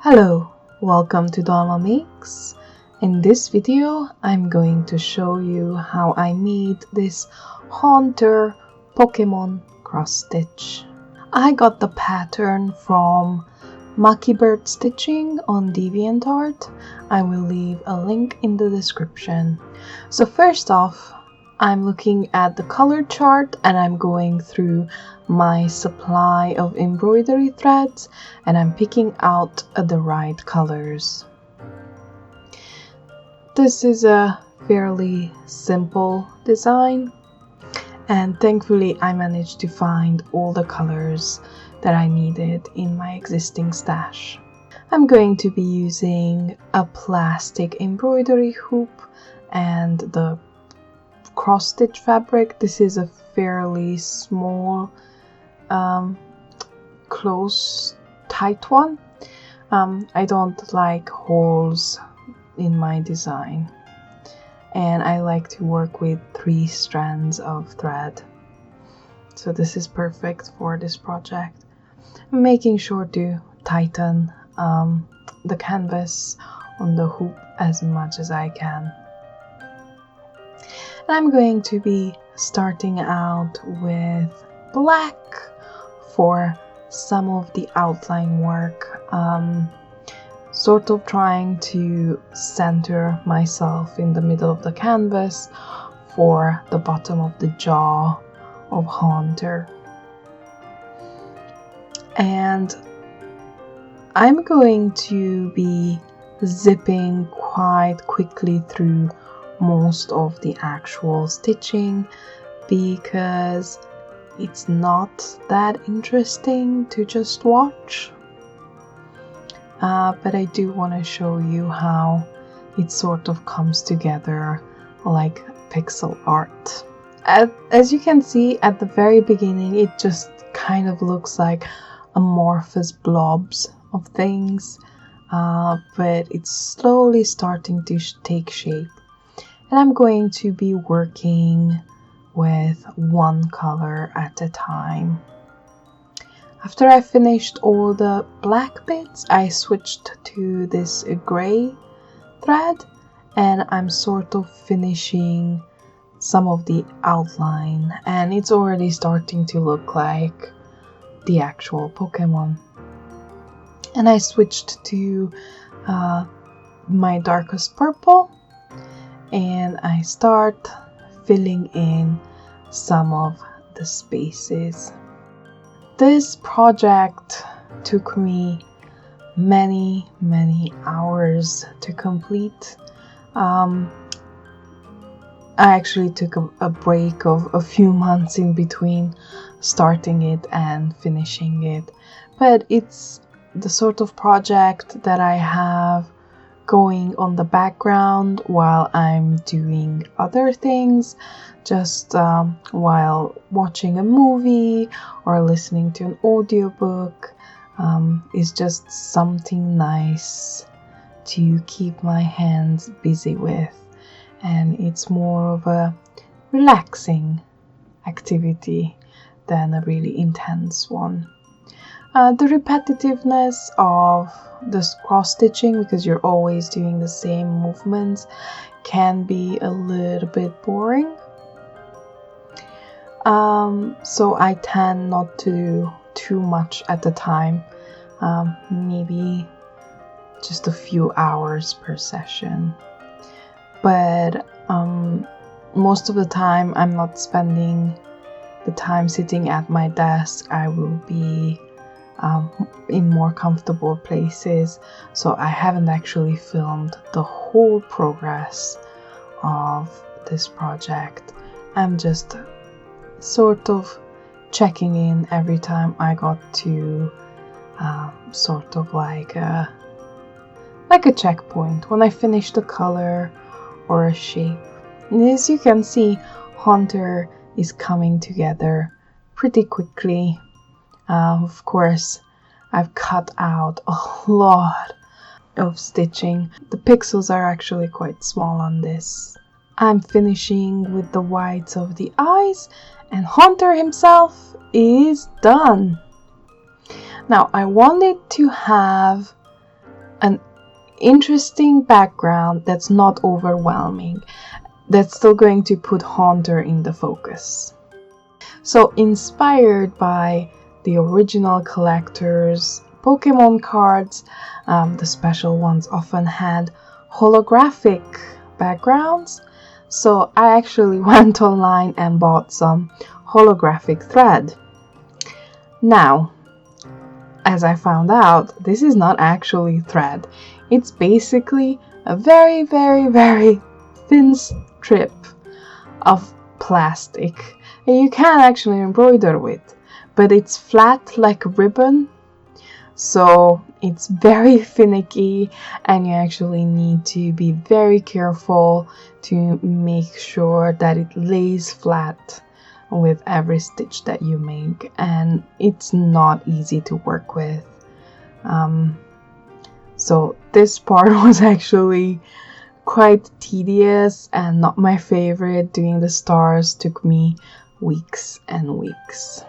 Hello, welcome to Donna Makes. In this video, I'm going to show you how I made this Haunter Pokemon cross stitch. I got the pattern from Mockingbird Stitching on DeviantArt. I will leave a link in the description. So first off, I'm looking at the color chart and I'm going through my supply of embroidery threads and I'm picking out the right colors. This is a fairly simple design and thankfully I managed to find all the colors that I needed in my existing stash. I'm going to be using a plastic embroidery hoop and the cross stitch fabric. This is a fairly small close tight one. I don't like holes in my design and I like to work with 3 strands of thread, so this is perfect for this project. I'm making sure to tighten the canvas on the hoop as much as I can. I'm going to be starting out with black for some of the outline work, sort of trying to center myself in the middle of the canvas for the bottom of the jaw of Haunter. And I'm going to be zipping quite quickly through most of the actual stitching because it's not that interesting to just watch, but I do want to show you how it sort of comes together like pixel art. As you can see at the very beginning, it just kind of looks like amorphous blobs of things, but it's slowly starting to take shape. And I'm going to be working with one color at a time. After I finished all the black bits, I switched to this gray thread and I'm sort of finishing some of the outline and it's already starting to look like the actual Pokemon. And I switched to my darkest purple and I start filling in some of the spaces. This project took me many hours to complete. I actually took a break of a few months in between starting it and finishing it, but it's the sort of project that I have going on the background while I'm doing other things, just while watching a movie or listening to an audiobook. Is just something nice to keep my hands busy with, and it's more of a relaxing activity than a really intense one. The repetitiveness of this cross stitching, because you're always doing the same movements, can be a little bit boring. So I tend not to do too much at a time, maybe just a few hours per session. But most of the time I'm not spending the time sitting at my desk. I will be in more comfortable places, so I haven't actually filmed the whole progress of this project. I'm just sort of checking in every time I got to sort of like a checkpoint when I finish the color or a shape. And as you can see, Haunter is coming together pretty quickly. Of course, I've cut out a lot of stitching. The pixels are actually quite small on this. I'm finishing with the whites of the eyes and Haunter himself is done. Now I wanted to have an interesting background that's not overwhelming, that's still going to put Haunter in the focus. So inspired by the original collector's Pokemon cards, the special ones often had holographic backgrounds. So I actually went online and bought some holographic thread. Now, as I found out, this is not actually thread. It's basically a very, very, very thin strip of plastic, and you can actually embroider with, but it's flat like a ribbon, so it's very finicky, and you actually need to be very careful to make sure that it lays flat with every stitch that you make, and it's not easy to work with. So this part was actually quite tedious and not my favorite. Doing the stars took me weeks and weeks.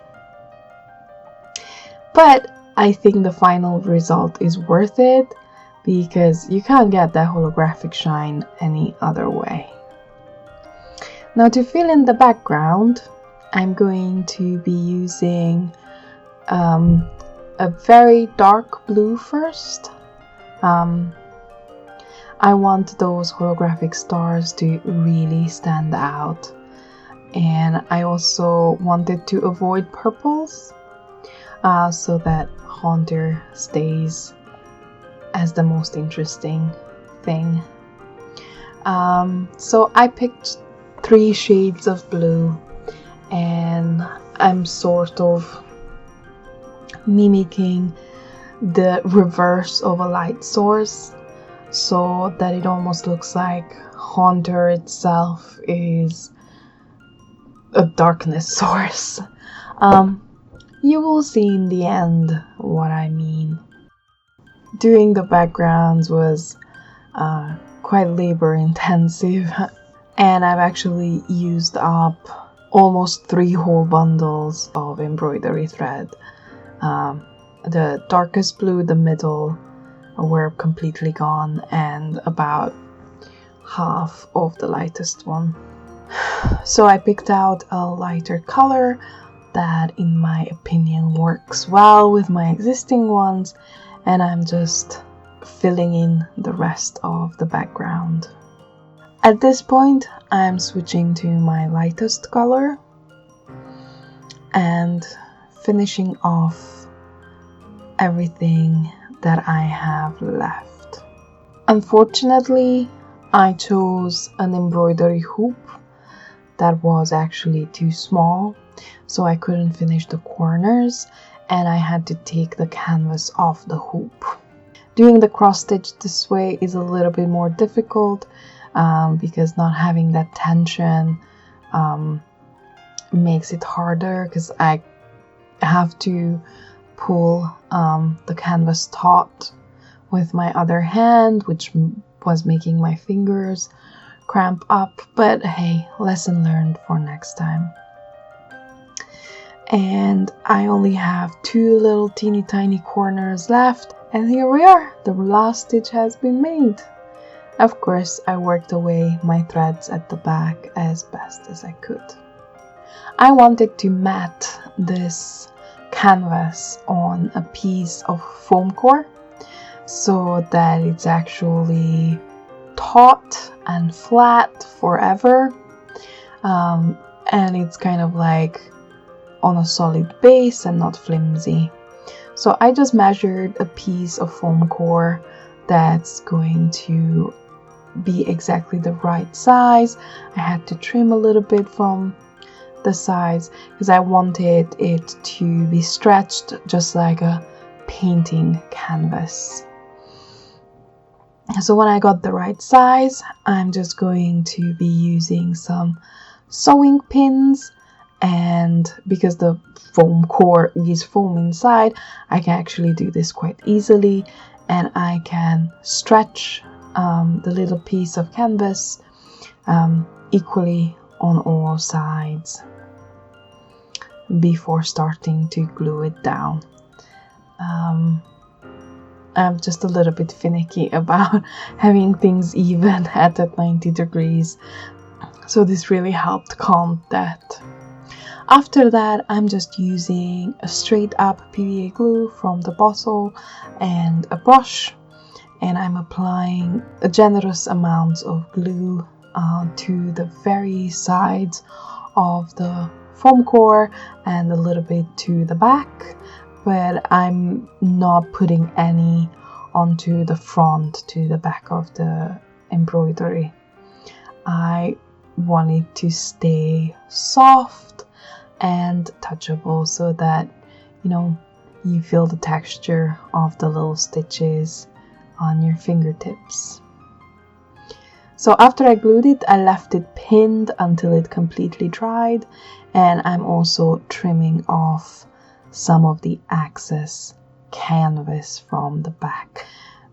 But I think the final result is worth it, because you can't get that holographic shine any other way. Now, to fill in the background, I'm going to be using a very dark blue first. I want those holographic stars to really stand out, and I also wanted to avoid purples, so that Haunter stays as the most interesting thing. So I picked 3 shades of blue, and I'm sort of mimicking the reverse of a light source, so that it almost looks like Haunter itself is a darkness source. You will see in the end what I mean. Doing the backgrounds was quite labor intensive, and I've actually used up almost 3 whole bundles of embroidery thread. The darkest blue, the middle, were completely gone, and about half of the lightest one. So I picked out a lighter color that, in my opinion, works well with my existing ones, and I'm just filling in the rest of the background. At this point, I'm switching to my lightest color and finishing off everything that I have left. Unfortunately, I chose an embroidery hoop that was actually too small, so I couldn't finish the corners, and I had to take the canvas off the hoop. Doing the cross stitch this way is a little bit more difficult, because not having that tension makes it harder, because I have to pull the canvas taut with my other hand, which was making my fingers cramp up. But hey, lesson learned for next time. And I only have 2 little teeny tiny corners left, and here we are, the last stitch has been made. Of course, I worked away my threads at the back as best as I could. I wanted to mat this canvas on a piece of foam core so that it's actually taut and flat forever, and it's kind of like on a solid base and not flimsy. So I just measured a piece of foam core that's going to be exactly the right size. I had to trim a little bit from the sides because I wanted it to be stretched just like a painting canvas. So when I got the right size, I'm just going to be using some sewing pins, and because the foam core is foam inside, I can actually do this quite easily, and I can stretch the little piece of canvas equally on all sides before starting to glue it down. I'm just a little bit finicky about having things even at that 90 degrees. So this really helped calm that. After that, I'm just using a straight up PVA glue from the bottle and a brush, and I'm applying a generous amount of glue to the very sides of the foam core and a little bit to the back, but I'm not putting any onto the front, to the back of the embroidery. I want it to stay soft and touchable so that, you know, you feel the texture of the little stitches on your fingertips. So after I glued it, I left it pinned until it completely dried, and I'm also trimming off some of the excess canvas from the back.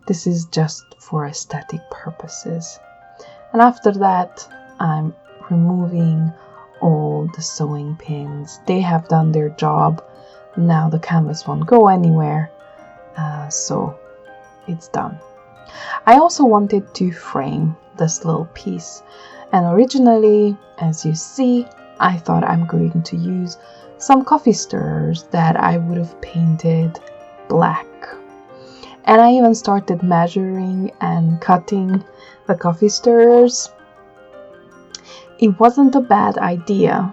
This is just for aesthetic purposes. And after that, I'm removing all the sewing pins. They have done their job. Now the canvas won't go anywhere, so it's done. I also wanted to frame this little piece, and originally, as you see, I thought I'm going to use some coffee stirrers that I would have painted black. And I even started measuring and cutting the coffee stirrers. It wasn't a bad idea,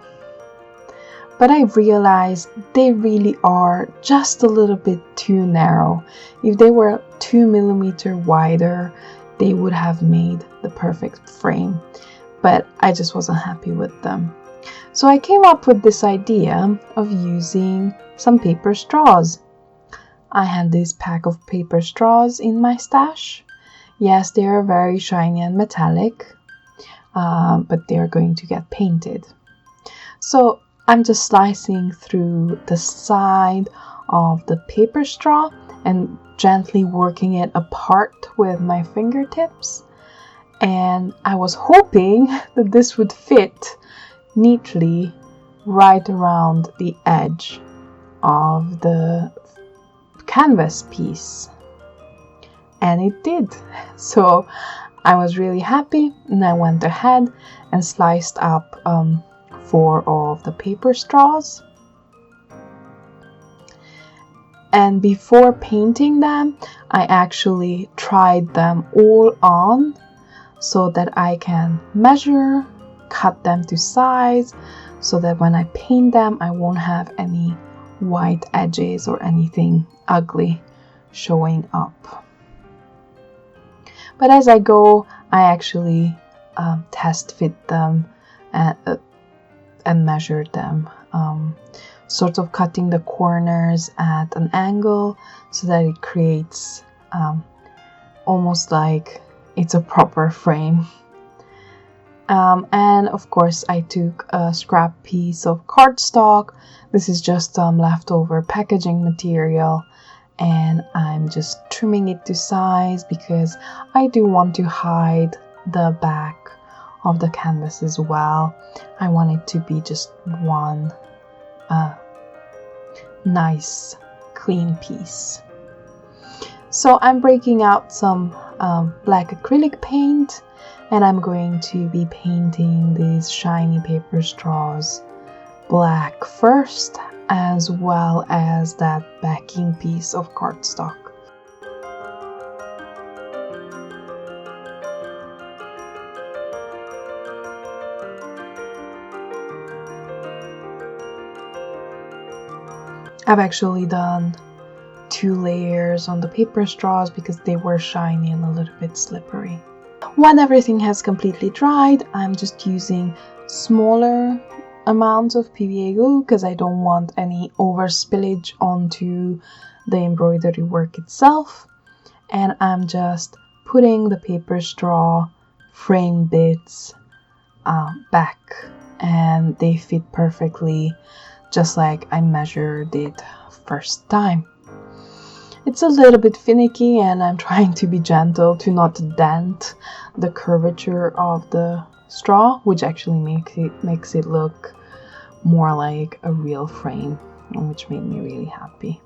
but I realized they really are just a little bit too narrow. If they were 2 millimeters wider, they would have made the perfect frame, but I just wasn't happy with them. So I came up with this idea of using some paper straws. I had this pack of paper straws in my stash. Yes, they are very shiny and metallic, but they are going to get painted. So I'm just slicing through the side of the paper straw and gently working it apart with my fingertips. And I was hoping that this would fit neatly right around the edge of the canvas piece. And it did. So I was really happy, and I went ahead and sliced up 4 of the paper straws. And before painting them, I actually tried them all on so that I can measure, cut them to size, so that when I paint them, I won't have any white edges or anything ugly showing up. But as I go, I actually test fit them and measure them, sort of cutting the corners at an angle so that it creates almost like it's a proper frame. And of course, I took a scrap piece of cardstock. This is just some leftover packaging material, and I'm just trimming it to size because I do want to hide the back of the canvas as well. I want it to be just one nice clean piece. So I'm breaking out some black acrylic paint, and I'm going to be painting these shiny paper straws black first, as well as that backing piece of cardstock. I've actually done 2 layers on the paper straws because they were shiny and a little bit slippery. When everything has completely dried, I'm just using smaller amounts of PVA glue because I don't want any over spillage onto the embroidery work itself. And I'm just putting the paper straw frame bits back, and they fit perfectly, just like I measured it first time. It's a little bit finicky, and I'm trying to be gentle to not dent the curvature of the straw, which actually makes it look more like a real frame, which made me really happy.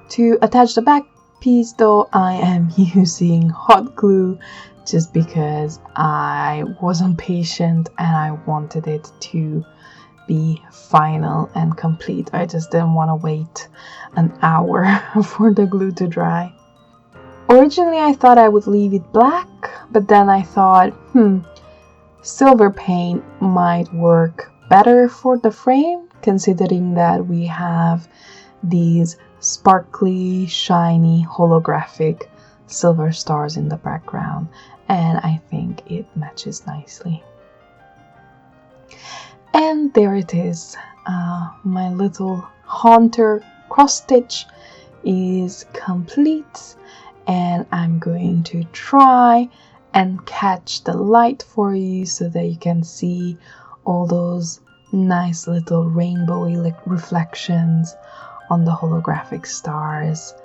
To attach the back piece though, I am using hot glue just because I wasn't patient and I wanted it to be final and complete. I just didn't want to wait an hour for the glue to dry. Originally I thought I would leave it black, but then I thought, silver paint might work better for the frame, considering that we have these sparkly, shiny, holographic silver stars in the background, and I think it matches nicely. And there it is. My little Haunter cross stitch is complete, and I'm going to try and catch the light for you so that you can see all those nice little rainbowy reflections on the holographic stars.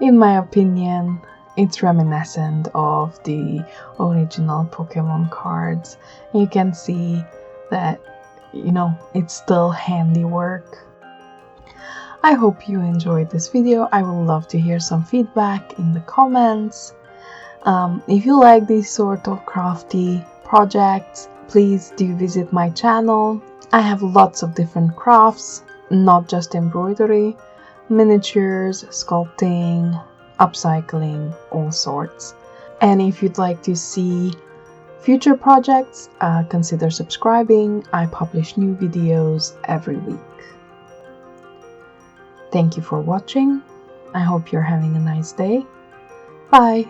In my opinion, it's reminiscent of the original Pokemon cards. You can see that, it's still handiwork. I hope you enjoyed this video. I would love to hear some feedback in the comments. If you like these sort of crafty projects, please do visit my channel. I have lots of different crafts, not just embroidery, miniatures, sculpting, upcycling, all sorts. And if you'd like to see future projects, consider subscribing. I publish new videos every week. Thank you for watching. I hope you're having a nice day. Bye!